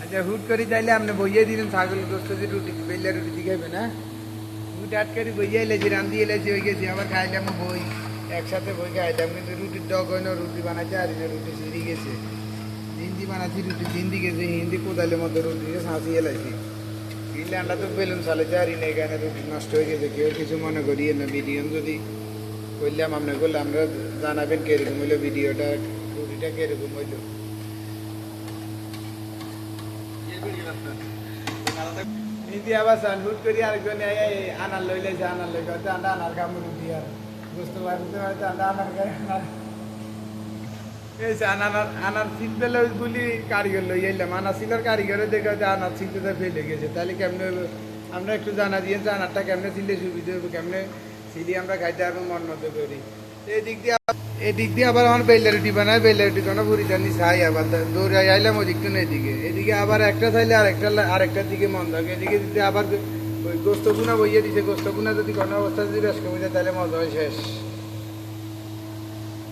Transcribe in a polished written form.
আচ্ছা হুট করি তাইলে আপনি বইয়ে দিলেন ছাগল গোস্ত দিয়ে রুটি বেল্লা রুটি দিয়ে খাইবে না হুট হাট করে বইয়ে এলেছি রান্ধি এলেছি হয়ে গেছি আবার খাইলাম বই একসাথে বই খাইলাম কিন্তু রুটির ডগ হয় না রুটি বানাইছে আর না রুটি ছিঁড়ি গেছে হিন্দি বানাচ্ছি রুটি হিন্দি গেছে হিন্দি কোদালের মধ্যে রুটি শাঁসি এলাইছি কিনলে আমরা তো বেলুন চালাইছে আর না এখানে রুটি নষ্ট হয়ে গেছে কেউ কিছু মনে করিয়ে না ভিডিও যদি করলাম আপনার করলে আমরা জানাবেন কিরকম হইলো ভিডিওটা রুটিটা কিরকম হইলো নিদি আবার সান হুট করি আরেকজন আনার লই লাইছে আনার লই করতে আন্ডা আনার কামড় রুটি আর বুঝতে পারতে পারতে আন্ডা আনার এই আনার ছিট পেলে বলি কারিগর লই এলাম আনার ছিলার কারিগরে দেখে আনার ছিলতে ফেলে গেছে তাহলে কেমনে আমরা একটু জানা দিয়ে আনারটা কেমনে ছিললে সুবিধা হবে কেমনে ছিলি আমরা খাইতে পারবো মন মতো করি এদিক দিয়ে আবার আমার বেল্লা রুটি বানায় বেল্লা রুটি কোনো পুরি জানি চাই আবার দৌড়ে আইলাম ওই দিকটা এদিকে এদিকে আবার একটা চাইলে আরেকটার দিকে মন থাকে এদিকে দিতে আবার ওই গোস্ত গুনা বইয়ে দিছে গোস্ত গুনা যদি কোনো অবস্থা যদি বেশ কমে যায় তাহলে মজা হয় শেষ